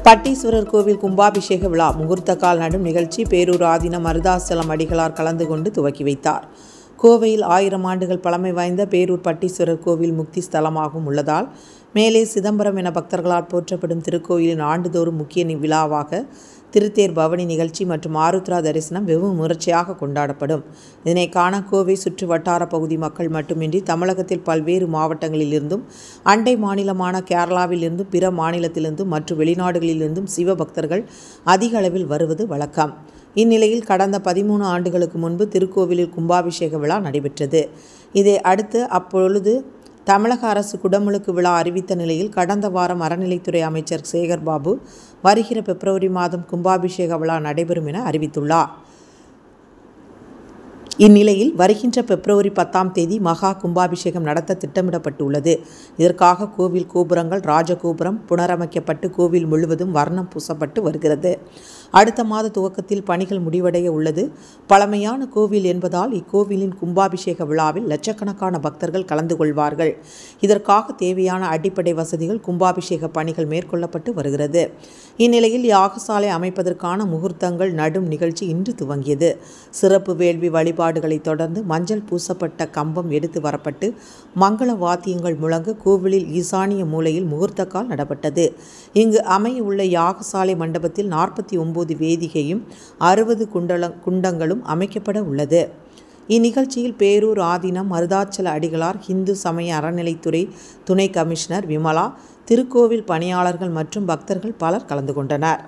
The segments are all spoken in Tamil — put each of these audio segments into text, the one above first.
பட்டீஸ்வரர் கோவில் கும்பாபிஷேக விழா முகூர்த்த கால் நடும் நிகழ்ச்சி பேரூர் ஆதீனம் மருதாசலம் அடிகளார் கலந்து கொண்டு துவக்கி வைத்தார். கோவையில் 1000 ஆண்டுகள் பழமை வாய்ந்த பேரூர் பட்டீஸ்வரர் கோவில் முக்தி ஸ்தலமாகவும் உள்ளதால் மேலே சிதம்பரம் என பக்தர்களால் போற்றப்படும் திருக்கோயிலின் ஆண்டுதோறும் முக்கிய விழாவாக திருத்தேர் பவனி நிகழ்ச்சி மற்றும் ஆருத்ரா தரிசனம் வெகு முயற்சியாக கொண்டாடப்படும். இதனை காண கோவை சுற்று வட்டார பகுதி மக்கள் மட்டுமின்றி தமிழகத்தில் பல்வேறு மாவட்டங்களிலிருந்தும் அண்டை மாநிலமான கேரளாவிலிருந்தும் பிற மாநிலத்திலிருந்தும் மற்றும் வெளிநாடுகளிலிருந்தும் சிவபக்தர்கள் அதிக அளவில் வருவது வழக்கம். இந்நிலையில் கடந்த 13 ஆண்டுகளுக்கு முன்பு திருக்கோவிலில் கும்பாபிஷேக விழா நடைபெற்றது. இதை அடுத்து அப்பொழுது தமிழக அரசு குடமுழுக்கு விழா அறிவித்த நிலையில் கடந்த வாரம் அறநிலைத்துறை அமைச்சர் சேகர் பாபு வருகிற பிப்ரவரி மாதம் கும்பாபிஷேக விழா நடைபெறும் என அறிவித்துள்ளார். இந்நிலையில் வருகின்ற பிப்ரவரி 10ஆம் தேதி மகா கும்பாபிஷேகம் நடத்த திட்டமிடப்பட்டுள்ளது. இதற்காக கோவில் கோபுரங்கள் ராஜகோபுரம் புனரமைக்கப்பட்டு கோவில் முழுவதும் வர்ணம் பூசப்பட்டு வருகிறது. அடுத்த மாத துவக்கத்தில் பணிகள் முடிவடைய உள்ளது. பழமையான கோவில் என்பதால் இக்கோவிலின் கும்பாபிஷேக விழாவில் லட்சக்கணக்கான பக்தர்கள் கலந்து கொள்வார்கள். இதற்காக தேவையான அடிப்படை வசதிகள் கும்பாபிஷேக பணிகள் மேற்கொள்ளப்பட்டு வருகிறது. இந்நிலையில் யாகசாலை அமைப்பதற்கான முகூர்த்தங்கள் நடும் நிகழ்ச்சி இன்று துவங்கியது. சிறப்பு வேள்வி வழிபாடுகளை தொடர்ந்து மஞ்சள் பூசப்பட்ட கம்பம் எடுத்து வரப்பட்டு மங்கள வாத்தியங்கள் முழங்க கோவிலில் ஈசானிய மூலையில் முகூர்த்தக்கால் நடப்பட்டது. இங்கு அமைய உள்ள யாகசாலை மண்டபத்தில் 49 வேதிகையும் 60 குண்டங்களும் அமைக்கப்பட உள்ளது. இந்நிகழ்ச்சியில் பேரூர் ஆதீனம் மருதாச்சல அடிகளார் இந்து சமய அறநிலைத்துறை துணை கமிஷனர் விமலா திருக்கோவில் பணியாளர்கள் மற்றும் பக்தர்கள் பலர் கலந்து கொண்டனர்.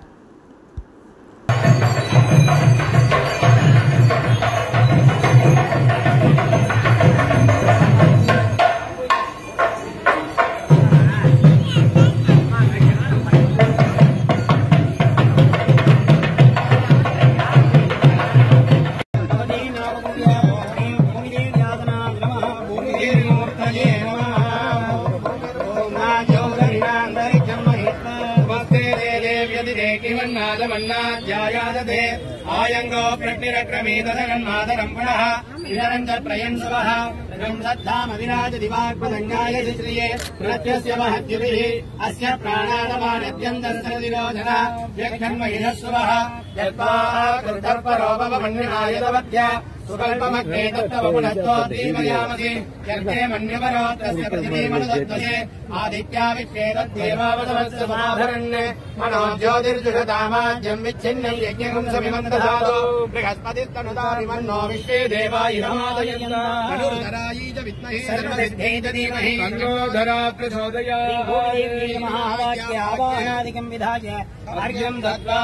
आयंगो प्रकृतिरक्रमेतरन्मातरं पुनः इदरञ्च प्रयन्सवः श्रद्धामविराज दिवाग्पदङ्गाय श्रिये प्रत्यस्य महद्युभिः अस्य प्राणादमानद्यन्तरनिरोधन यज्ञन्महिषस्वः यत्वा कृतर्परोपमन्यमायतवत्य सुकल्पमग्ने तत्त्वपुनस्तोत्रीमयामसि यज्ञे मन्यवरो तस्य पृथिवीमनुदत्तसे आदित्याविक्षेतद्देवावतवत्समाभरन् मनो ज्योतिर्जुषतामाज्यं विच्छिन्नं यज्ञपुंसमिमन्दधातो बृहस्पतिस्तनुतारिमन्नो विश्वे देवा इहादयन्त मनुधरायै च विद्महे सर्वसिद्धे च धीमहि तन्नो धरा प्रचोदयात् महावाक्यावाहनादिकं विधाय अर्घ्यं दत्त्वा